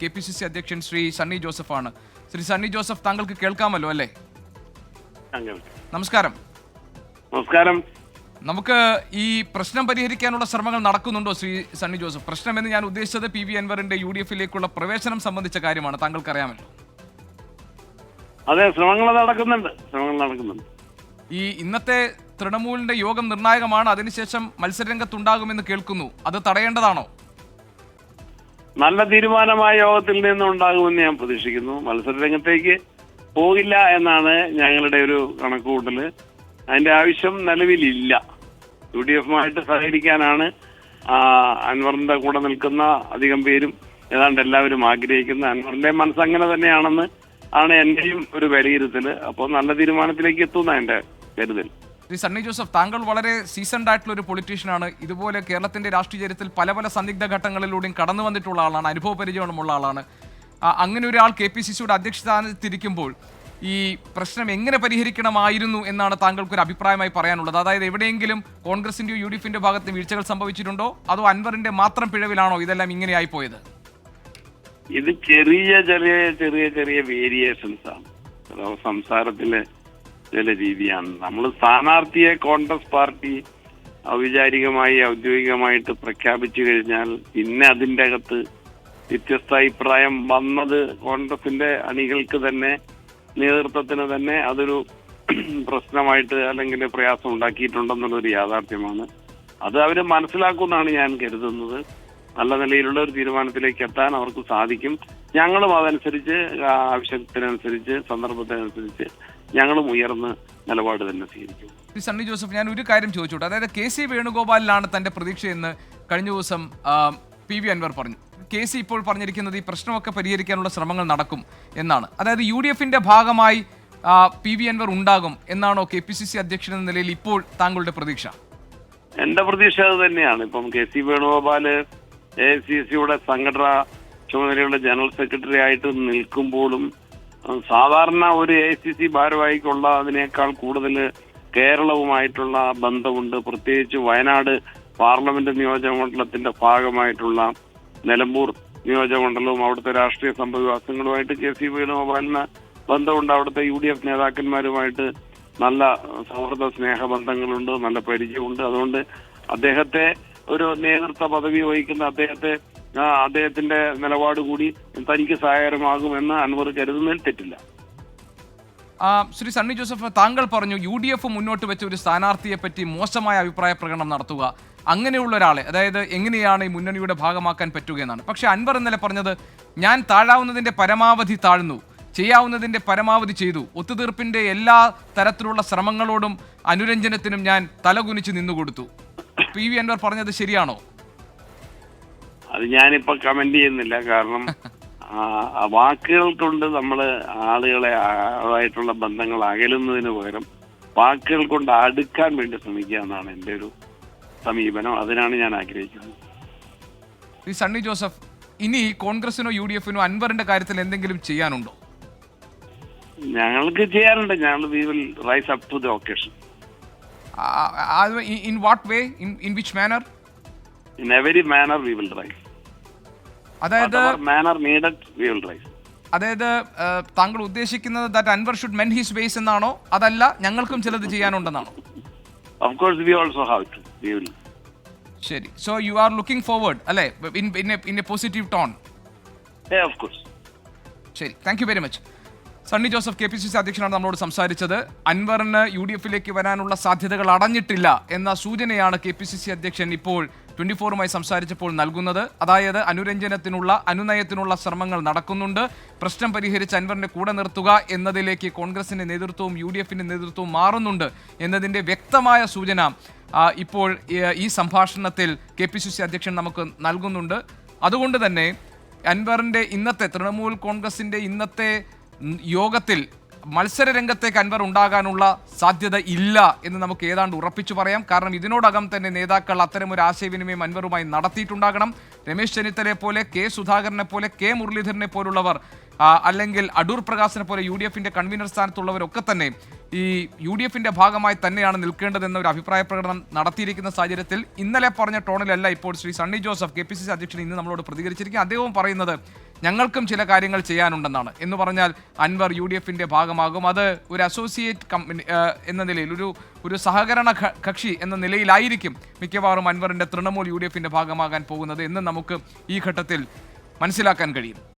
KPCC അധ്യക്ഷൻ ശ്രീ സണ്ണി ജോസഫാണ്. ശ്രീ സണ്ണി ജോസഫ്, താങ്കൾക്ക് കേൾക്കാമല്ലോ അല്ലേ? നമസ്കാരം. നമസ്കാരം. നമുക്ക് ഈ പ്രശ്നം പരിഹരിക്കാനുള്ള ശ്രമങ്ങൾ നടക്കുന്നുണ്ടോ ശ്രീ സണ്ണി ജോസഫ്? പ്രശ്നമെന്ന് ഞാൻ ഉദ്ദേശിച്ചത് PV അൻവറിന്റെ UDF-ലേക്കുള്ള പ്രവേശനം സംബന്ധിച്ച കാര്യമാണ്. താങ്കൾക്ക് അറിയാമല്ലോ. അതെ, ശ്രമങ്ങൾ നടക്കുന്നുണ്ട്. ഈ ഇന്നത്തെ തൃണമൂലിന്റെ യോഗം നിർണായകമാണ്. അതിനുശേഷം മത്സരരംഗത്തുണ്ടാകുമെന്ന് കേൾക്കുന്നു. അത് തടയേണ്ടതാണോ? നല്ല തീരുമാനമായ യോഗത്തിൽ നിന്നുണ്ടാകുമെന്ന് ഞാൻ പ്രതീക്ഷിക്കുന്നു. മത്സരരംഗത്തേക്ക് പോകില്ല എന്നാണ് ഞങ്ങളുടെ ഒരു കണക്കുകൂട്ടല്. അതിന്റെ ആവശ്യം നിലവിലില്ല. UDF-മായിട്ട് സഹകരിക്കാനാണ് അൻവറിന്റെ കൂടെ നിൽക്കുന്ന അധികം പേരും ഏതാണ്ട് എല്ലാവരും ആഗ്രഹിക്കുന്നത്. അൻവറിന്റെ മനസ്സങ്ങനെ തന്നെയാണെന്ന് ആണ് എന്റെയും ഒരു വിലയിരുത്തല്. അപ്പോൾ നല്ല തീരുമാനത്തിലേക്ക് എത്തുന്ന എന്റെ കരുതൽ. ശ്രീ സണ്ണി ജോസഫ്, താങ്കൾ വളരെ സീസൺഡ് ആയിട്ടുള്ള ഒരു പൊളിറ്റീഷ്യനാണ്. ഇതുപോലെ കേരളത്തിന്റെ രാഷ്ട്രീയ ചരിത്രത്തിൽ പല പല സന്ദിഗ്ധ ഘട്ടങ്ങളിലൂടെയും കടന്നു വന്നിട്ടുള്ള ആളാണ്, അനുഭവ പരിചയമുള്ള ആളാണ്. അങ്ങനെ ഒരാൾ KPCC-യുടെ അധ്യക്ഷ സ്ഥാനത്തിരിക്കുമ്പോൾ ഈ പ്രശ്നം എങ്ങനെ പരിഹരിക്കണമായിരുന്നു എന്നാണ് താങ്കൾക്കൊരു അഭിപ്രായമായി പറയാനുള്ളത്? അതായത് എവിടെയെങ്കിലും കോൺഗ്രസിന്റെയോ UDF-ന്റെ ഭാഗത്ത് വീഴ്ചകൾ സംഭവിച്ചിട്ടുണ്ടോ, അതോ അൻവറിന്റെ മാത്രം പിഴവിലാണോ ഇതെല്ലാം ഇങ്ങനെയായി പോയത്? ഇത് ചെറിയ വേരിയേഷൻസ് ആണ്, സംസാരത്തിലെ ചില രീതിയാണ്. നമ്മൾ സ്ഥാനാർത്ഥിയെ കോൺഗ്രസ് പാർട്ടി ഔദ്യോഗികമായിട്ട് പ്രഖ്യാപിച്ചു കഴിഞ്ഞാൽ പിന്നെ അതിൻ്റെ അകത്ത് വ്യത്യസ്ത അഭിപ്രായം വന്നത് കോൺഗ്രസിന്റെ അണികൾക്ക് തന്നെ, നേതൃത്വത്തിന് തന്നെ അതൊരു പ്രശ്നമായിട്ട് അല്ലെങ്കിൽ പ്രയാസം ഉണ്ടാക്കിയിട്ടുണ്ടെന്നുള്ളൊരു യാഥാർത്ഥ്യമാണ്. അത് അവർ മനസ്സിലാക്കുമെന്നാണ് ഞാൻ കരുതുന്നത്. നല്ല നിലയിലുള്ള ഒരു തീരുമാനത്തിലേക്ക് എത്താൻ അവർക്ക് സാധിക്കും. ഞങ്ങളും അതനുസരിച്ച്, ആവശ്യത്തിനനുസരിച്ച്, സന്ദർഭത്തിനനുസരിച്ച് ഞങ്ങളും ഉയർന്ന് നിലപാട് തന്നെ സ്വീകരിക്കും. സണ്ണി ജോസഫ്, ഞാൻ ഒരു കാര്യം ചോദിച്ചോട്ടെ. അതായത് KC വേണുഗോപാലിലാണ് തന്റെ പ്രതീക്ഷയെന്ന് കഴിഞ്ഞ ദിവസം PV അൻവർ പറഞ്ഞു. KC ഇപ്പോൾ പറഞ്ഞിരിക്കുന്നത് ഈ പ്രശ്നമൊക്കെ പരിഹരിക്കാനുള്ള ശ്രമങ്ങൾ നടക്കും എന്നാണ്. അതായത് UDF-ന്റെ ഭാഗമായി PV അൻവർ ഉണ്ടാകും എന്നാണോ KPCC അധ്യക്ഷൻ എന്ന നിലയിൽ ഇപ്പോൾ താങ്കളുടെ പ്രതീക്ഷ? എന്റെ പ്രതീക്ഷ അത് തന്നെയാണ്. ഇപ്പം KC വേണുഗോപാല് AICC-യുടെ സംഘടനാ ചുമതലയുള്ള ജനറൽ സെക്രട്ടറി ആയിട്ട് നിൽക്കുമ്പോഴും സാധാരണ ഒരു AICC ഭാരവാഹിക്കുള്ള അതിനേക്കാൾ കൂടുതൽ കേരളവുമായിട്ടുള്ള ബന്ധമുണ്ട്. പ്രത്യേകിച്ച് വയനാട് പാർലമെന്റ് നിയോജകമണ്ഡലത്തിന്റെ ഭാഗമായിട്ടുള്ള നിലമ്പൂർ നിയോജകമണ്ഡലവും അവിടുത്തെ രാഷ്ട്രീയ സംഭവവികാസങ്ങളുമായിട്ട് KC വേണുഗോപാലിന് ബന്ധമുണ്ട്. അവിടുത്തെ UDF നേതാക്കന്മാരുമായിട്ട് നല്ല സൗഹൃദ സ്നേഹബന്ധങ്ങളുണ്ട്, നല്ല പരിചയമുണ്ട്. അതുകൊണ്ട് അദ്ദേഹത്തെ ഒരു നേതൃത്വ പദവി വഹിക്കുന്ന അദ്ദേഹത്തിന്റെ നിലപാട് കൂടി തനിക്ക് സഹായകരമാകുമെന്ന് അൻവർ കരുതുന്നതിൽ തെറ്റില്ല. ശ്രീ സണ്ണി ജോസഫ്, താങ്കൾ പറഞ്ഞു UDF മുന്നോട്ട് വെച്ച ഒരു സ്ഥാനാർത്ഥിയെ പറ്റി മോശമായ അഭിപ്രായ പ്രകടനം നടത്തുക, അങ്ങനെയുള്ള ഒരാളെ അതായത് എങ്ങനെയാണ് ഈ മുന്നണിയുടെ ഭാഗമാക്കാൻ പറ്റുക എന്നാണ്. പക്ഷെ അൻവർ ഇന്നലെ പറഞ്ഞത്, ഞാൻ താഴാവുന്നതിന്റെ പരമാവധി താഴ്ന്നു, ചെയ്യാവുന്നതിന്റെ പരമാവധി ചെയ്തു, ഒത്തുതീർപ്പിന്റെ എല്ലാ തരത്തിലുള്ള ശ്രമങ്ങളോടും അനുരഞ്ജനത്തിനും ഞാൻ തലകുനിച്ച് നിന്നുകൊടുത്തു. PV അൻവർ പറഞ്ഞത് ശരിയാണോ? അത് ഞാനിപ്പോ കമന്റ് ചെയ്യുന്നില്ല. കാരണം വാക്കുകൾ കൊണ്ട് നമ്മൾ ആളുകളെ ആയിട്ടുള്ള ബന്ധങ്ങൾ അകലുന്നതിന് പകരം വാക്കുകൾ കൊണ്ട് അടുക്കാൻ വേണ്ടി ശ്രമിക്കുക എന്നാണ് എൻ്റെ ഒരു സമീപനം. അതിനാണ് ഞാൻ ആഗ്രഹിക്കുന്നത്. ഈ സണ്ണി ജോസഫ്, ഇനി കോൺഗ്രസിനോ UDF-നോ അൻവറിന്റെ കാര്യത്തിൽ എന്തെങ്കിലും ചെയ്യാനുണ്ടോ? ഞങ്ങൾക്ക് ചെയ്യാനുണ്ട്. We will rise up to the occasion. In what way? In which manner? In every manner we will rise. അതായത് manner needed we will rise. അതായത് താങ്കൾ ഉദ്ദേശിക്കുന്നത് that Anwar should mend his ways എന്നാണോ, അതല്ല ഞങ്ങൾക്കും ചിലത് ചെയ്യാനുണ്ടെന്നാണോ? Of course we also have to. We will. ശരി. So you are looking forward, അല്ലേ, in a positive tone? Yeah, of course. ശരി, thank you very much. Sunny Joseph KPCC അധ്യക്ഷനാണ് നമ്മളോട് സംസാരിച്ചത്. അൻവറിന് UDF-ലേക്ക് വരാനുള്ള സാധ്യതകൾ അടഞ്ഞിട്ടില്ല എന്ന സൂചനയാണ് KPCC അധ്യക്ഷൻ ഇപ്പോൾ 24-മായി സംസാരിച്ചപ്പോൾ നൽകുന്നത്. അതായത് അനുനയത്തിനുള്ള ശ്രമങ്ങൾ നടക്കുന്നുണ്ട്. പ്രശ്നം പരിഹരിച്ച് അൻവറിനെ കൂടെ നിർത്തുക എന്നതിലേക്ക് കോൺഗ്രസിന്റെ നേതൃത്വവും UDF-ന്റെ നേതൃത്വവും മാറുന്നുണ്ട് എന്നതിന്റെ വ്യക്തമായ സൂചന ഇപ്പോൾ ഈ സംഭാഷണത്തിൽ KPCC അധ്യക്ഷൻ നമുക്ക് നൽകുന്നുണ്ട്. അതുകൊണ്ട് തന്നെ അൻവറിന്റെ തൃണമൂൽ കോൺഗ്രസിന്റെ ഇന്നത്തെ യോഗത്തിൽ മത്സര രംഗത്തേക്ക് അൻവർ ഉണ്ടാകാനുള്ള സാധ്യത ഇല്ല എന്ന് നമുക്ക് ഏതാണ്ട് ഉറപ്പിച്ചു പറയാം. കാരണം ഇതിനോടകം തന്നെ നേതാക്കൾ അത്തരമൊരു ആശയവിനിമയം അൻവറുമായി നടത്തിയിട്ടുണ്ടാകണം. രമേശ് ചെന്നിത്തലയെ പോലെ, കെ സുധാകരനെ പോലെ, കെ മുരളീധരനെ പോലുള്ളവർ, അല്ലെങ്കിൽ അടൂർ പ്രകാശിനെ പോലെ UDF-ന്റെ കൺവീനർ സ്ഥാനത്തുള്ളവരൊക്കെ തന്നെ ഈ UDF-ന്റെ ഭാഗമായി തന്നെയാണ് നിൽക്കേണ്ടതെന്ന ഒരു അഭിപ്രായ പ്രകടനം നടത്തിയിരിക്കുന്ന സാഹചര്യത്തിൽ ഇന്നലെ പറഞ്ഞ ടോണിലല്ല ഇപ്പോൾ ശ്രീ സണ്ണി ജോസഫ് KPCC അധ്യക്ഷൻ ഇന്ന് നമ്മളോട് പ്രതികരിച്ചിരിക്കുക. അദ്ദേഹവും പറയുന്നത് ഞങ്ങൾക്കും ചില കാര്യങ്ങൾ ചെയ്യാനുണ്ടെന്നാണ്. എന്ന് പറഞ്ഞാൽ അൻവർ UDFന്റെ ഭാഗമാകും. അത് ഒരു അസോസിയേറ്റ് കമ്പനി എന്ന നിലയിൽ, ഒരു സഹകരണ കക്ഷി എന്ന നിലയിലായിരിക്കും മിക്കവാറും അൻവറിന്റെ തൃണമൂൽ UDFന്റെ ഭാഗമാകാൻ പോകുന്നത് എന്ന് നമുക്ക് ഈ ഘട്ടത്തിൽ മനസ്സിലാക്കാൻ കഴിയും.